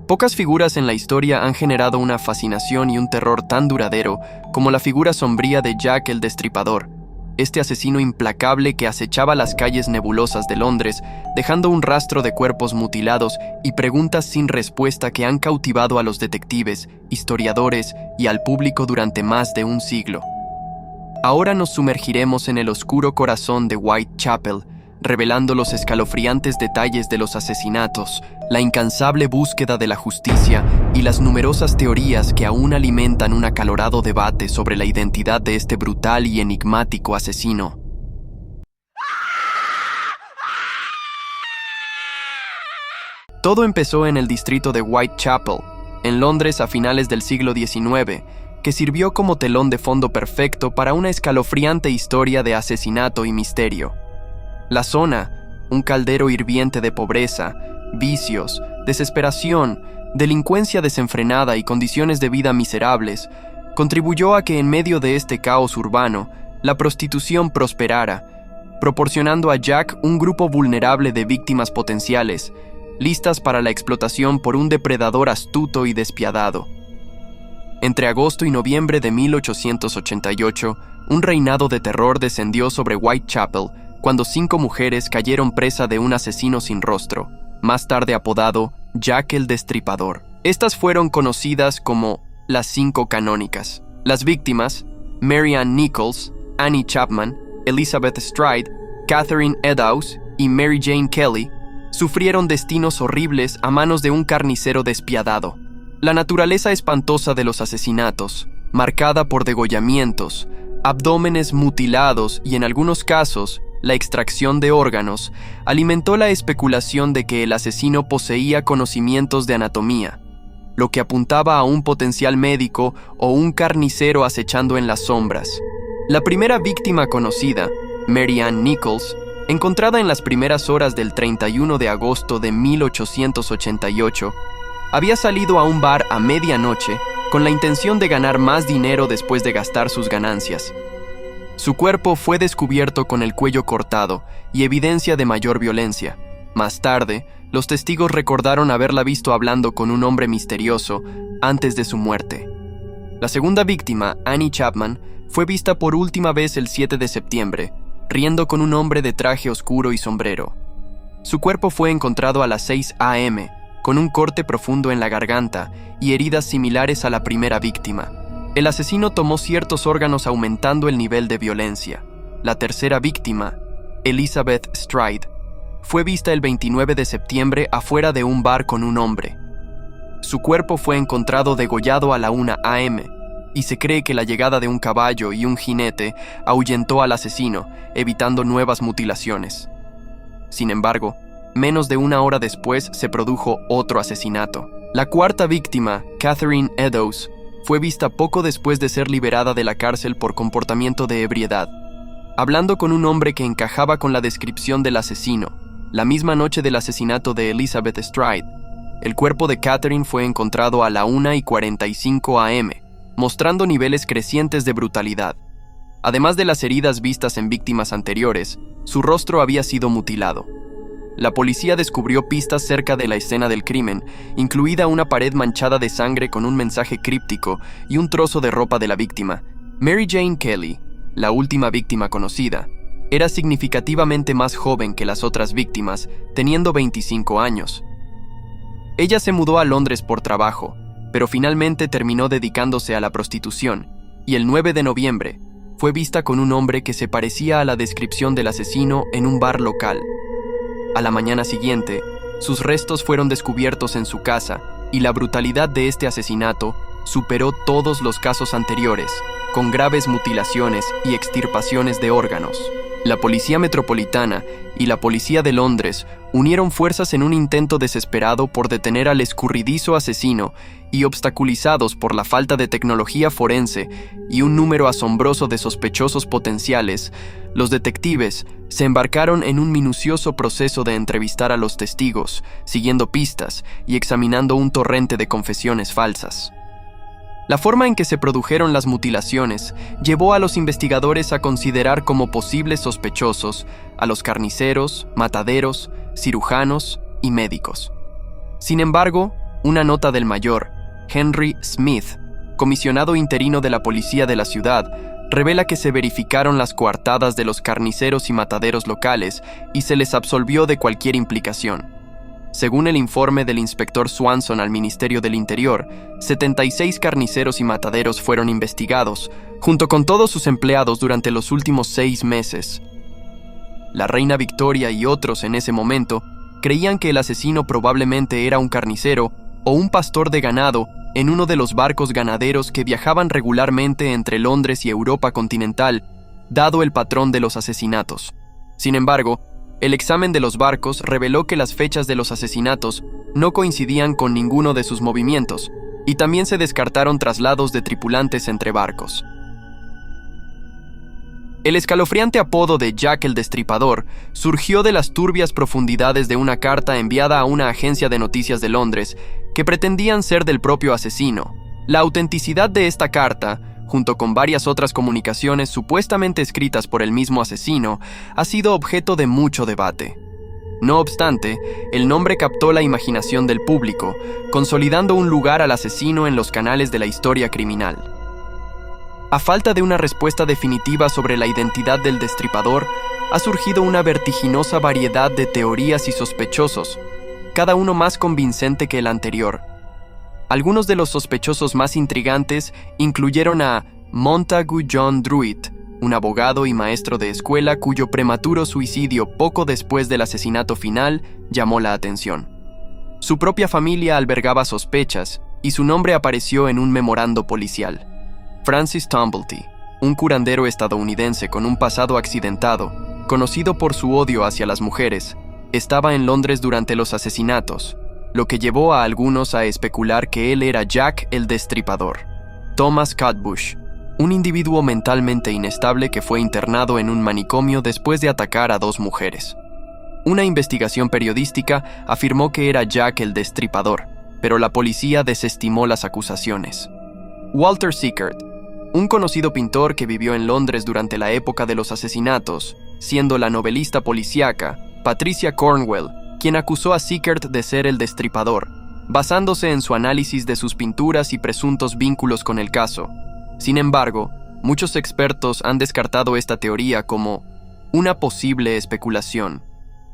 Pocas figuras en la historia han generado una fascinación y un terror tan duradero como la figura sombría de Jack el Destripador, este asesino implacable que acechaba las calles nebulosas de Londres, dejando un rastro de cuerpos mutilados y preguntas sin respuesta que han cautivado a los detectives, historiadores y al público durante más de un siglo. Ahora nos sumergiremos en el oscuro corazón de Whitechapel, revelando los escalofriantes detalles de los asesinatos, la incansable búsqueda de la justicia y las numerosas teorías que aún alimentan un acalorado debate sobre la identidad de este brutal y enigmático asesino. Todo empezó en el distrito de Whitechapel, en Londres a finales del siglo XIX, que sirvió como telón de fondo perfecto para una escalofriante historia de asesinato y misterio. La zona, un caldero hirviente de pobreza, vicios, desesperación, delincuencia desenfrenada y condiciones de vida miserables, contribuyó a que en medio de este caos urbano, la prostitución prosperara, proporcionando a Jack un grupo vulnerable de víctimas potenciales, listas para la explotación por un depredador astuto y despiadado. Entre agosto y noviembre de 1888, un reinado de terror descendió sobre Whitechapel cuando 5 mujeres cayeron presa de un asesino sin rostro, más tarde apodado Jack el Destripador. Estas fueron conocidas como las 5 canónicas. Las víctimas, Mary Ann Nichols, Annie Chapman, Elizabeth Stride, Catherine Eddowes y Mary Jane Kelly, sufrieron destinos horribles a manos de un carnicero despiadado. La naturaleza espantosa de los asesinatos, marcada por degollamientos, abdómenes mutilados y en algunos casos, la extracción de órganos, alimentó la especulación de que el asesino poseía conocimientos de anatomía, lo que apuntaba a un potencial médico o un carnicero acechando en las sombras. La primera víctima conocida, Mary Ann Nichols, encontrada en las primeras horas del 31 de agosto de 1888, había salido a un bar a medianoche con la intención de ganar más dinero después de gastar sus ganancias. Su cuerpo fue descubierto con el cuello cortado y evidencia de mayor violencia. Más tarde, los testigos recordaron haberla visto hablando con un hombre misterioso antes de su muerte. La segunda víctima, Annie Chapman, fue vista por última vez el 7 de septiembre, riendo con un hombre de traje oscuro y sombrero. Su cuerpo fue encontrado a las 6 a.m., con un corte profundo en la garganta y heridas similares a la primera víctima. El asesino tomó ciertos órganos aumentando el nivel de violencia. La tercera víctima, Elizabeth Stride, fue vista el 29 de septiembre afuera de un bar con un hombre. Su cuerpo fue encontrado degollado a la 1 a.m., y se cree que la llegada de un caballo y un jinete ahuyentó al asesino, evitando nuevas mutilaciones. Sin embargo, menos de una hora después se produjo otro asesinato. La cuarta víctima, Catherine Eddowes, fue vista poco después de ser liberada de la cárcel por comportamiento de ebriedad, hablando con un hombre que encajaba con la descripción del asesino. La misma noche del asesinato de Elizabeth Stride, el cuerpo de Catherine fue encontrado a la 1:45 a.m., mostrando niveles crecientes de brutalidad. Además de las heridas vistas en víctimas anteriores, su rostro había sido mutilado. La policía descubrió pistas cerca de la escena del crimen, incluida una pared manchada de sangre con un mensaje críptico y un trozo de ropa de la víctima. Mary Jane Kelly, la última víctima conocida, era significativamente más joven que las otras víctimas, teniendo 25 años. Ella se mudó a Londres por trabajo, pero finalmente terminó dedicándose a la prostitución, y el 9 de noviembre fue vista con un hombre que se parecía a la descripción del asesino en un bar local. A la mañana siguiente, sus restos fueron descubiertos en su casa, y la brutalidad de este asesinato superó todos los casos anteriores, con graves mutilaciones y extirpaciones de órganos. La Policía Metropolitana y la Policía de Londres unieron fuerzas en un intento desesperado por detener al escurridizo asesino y, obstaculizados por la falta de tecnología forense y un número asombroso de sospechosos potenciales, los detectives se embarcaron en un minucioso proceso de entrevistar a los testigos, siguiendo pistas y examinando un torrente de confesiones falsas. La forma en que se produjeron las mutilaciones llevó a los investigadores a considerar como posibles sospechosos a los carniceros, mataderos, cirujanos y médicos. Sin embargo, Una nota del mayor, Henry Smith, comisionado interino de la policía de la ciudad, revela que se verificaron las coartadas de los carniceros y mataderos locales y se les absolvió de cualquier implicación. Según el informe del inspector Swanson al Ministerio del Interior, 76 carniceros y mataderos fueron investigados, junto con todos sus empleados durante los últimos 6 meses. La reina Victoria y otros en ese momento creían que el asesino probablemente era un carnicero o un pastor de ganado en uno de los barcos ganaderos que viajaban regularmente entre Londres y Europa continental, dado el patrón de los asesinatos. Sin embargo, el examen de los barcos reveló que las fechas de los asesinatos no coincidían con ninguno de sus movimientos, y también se descartaron traslados de tripulantes entre barcos. El escalofriante apodo de Jack el Destripador surgió de las turbias profundidades de una carta enviada a una agencia de noticias de Londres que pretendían ser del propio asesino. La autenticidad de esta carta, junto con varias otras comunicaciones supuestamente escritas por el mismo asesino, ha sido objeto de mucho debate. No obstante, el nombre captó la imaginación del público, consolidando un lugar al asesino en los canales de la historia criminal. A falta de una respuesta definitiva sobre la identidad del destripador, ha surgido una vertiginosa variedad de teorías y sospechosos, cada uno más convincente que el anterior. Algunos de los sospechosos más intrigantes incluyeron a Montagu John Druitt, un abogado y maestro de escuela cuyo prematuro suicidio poco después del asesinato final llamó la atención. Su propia familia albergaba sospechas y su nombre apareció en un memorando policial. Francis Tumblety, un curandero estadounidense con un pasado accidentado, conocido por su odio hacia las mujeres, estaba en Londres durante los asesinatos, lo que llevó a algunos a especular que él era Jack el Destripador. Thomas Cutbush, un individuo mentalmente inestable que fue internado en un manicomio después de atacar a 2 mujeres. Una investigación periodística afirmó que era Jack el Destripador, pero la policía desestimó las acusaciones. Walter Sickert, un conocido pintor que vivió en Londres durante la época de los asesinatos, siendo la novelista policíaca Patricia Cornwell quien acusó a Sickert de ser el destripador, basándose en su análisis de sus pinturas y presuntos vínculos con el caso. Sin embargo, muchos expertos han descartado esta teoría como una posible especulación.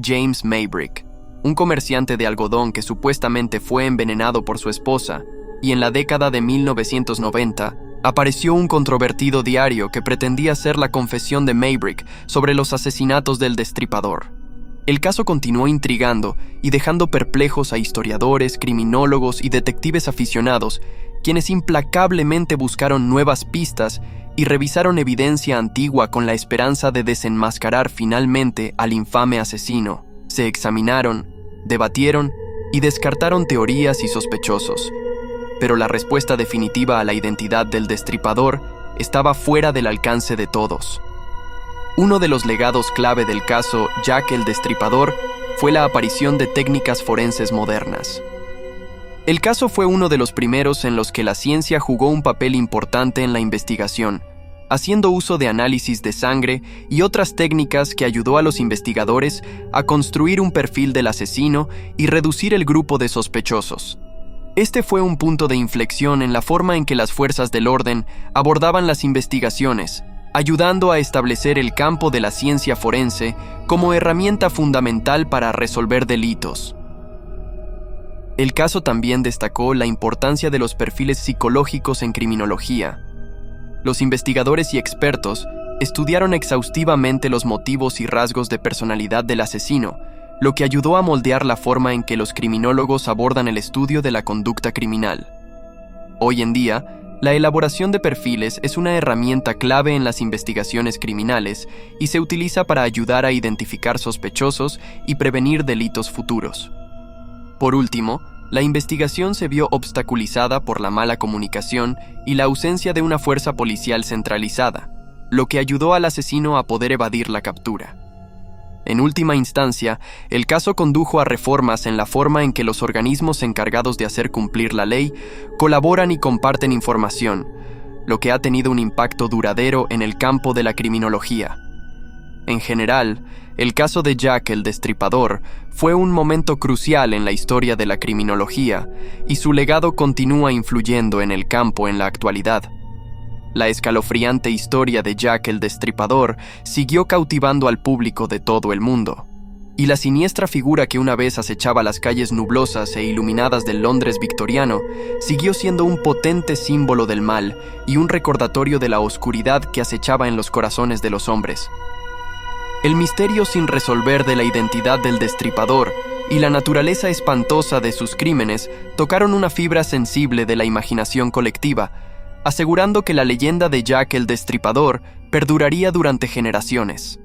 James Maybrick, un comerciante de algodón que supuestamente fue envenenado por su esposa, y en la década de 1990, apareció un controvertido diario que pretendía ser la confesión de Maybrick sobre los asesinatos del destripador. El caso continuó intrigando y dejando perplejos a historiadores, criminólogos y detectives aficionados, quienes implacablemente buscaron nuevas pistas y revisaron evidencia antigua con la esperanza de desenmascarar finalmente al infame asesino. Se examinaron, debatieron y descartaron teorías y sospechosos. Pero la respuesta definitiva a la identidad del destripador estaba fuera del alcance de todos. Uno de los legados clave del caso Jack el Destripador fue la aparición de técnicas forenses modernas. El caso fue uno de los primeros en los que la ciencia jugó un papel importante en la investigación, haciendo uso de análisis de sangre y otras técnicas que ayudó a los investigadores a construir un perfil del asesino y reducir el grupo de sospechosos. Este fue un punto de inflexión en la forma en que las fuerzas del orden abordaban las investigaciones, ayudando a establecer el campo de la ciencia forense como herramienta fundamental para resolver delitos. El caso también destacó la importancia de los perfiles psicológicos en criminología. Los investigadores y expertos estudiaron exhaustivamente los motivos y rasgos de personalidad del asesino, lo que ayudó a moldear la forma en que los criminólogos abordan el estudio de la conducta criminal. Hoy en día, la elaboración de perfiles es una herramienta clave en las investigaciones criminales y se utiliza para ayudar a identificar sospechosos y prevenir delitos futuros. Por último, la investigación se vio obstaculizada por la mala comunicación y la ausencia de una fuerza policial centralizada, lo que ayudó al asesino a poder evadir la captura. En última instancia, el caso condujo a reformas en la forma en que los organismos encargados de hacer cumplir la ley colaboran y comparten información, lo que ha tenido un impacto duradero en el campo de la criminología. En general, el caso de Jack el Destripador fue un momento crucial en la historia de la criminología y su legado continúa influyendo en el campo en la actualidad. La escalofriante historia de Jack el Destripador siguió cautivando al público de todo el mundo, y la siniestra figura que una vez acechaba las calles nublosas e iluminadas del Londres victoriano siguió siendo un potente símbolo del mal y un recordatorio de la oscuridad que acechaba en los corazones de los hombres. El misterio sin resolver de la identidad del Destripador y la naturaleza espantosa de sus crímenes tocaron una fibra sensible de la imaginación colectiva, asegurando que la leyenda de Jack el Destripador perduraría durante generaciones.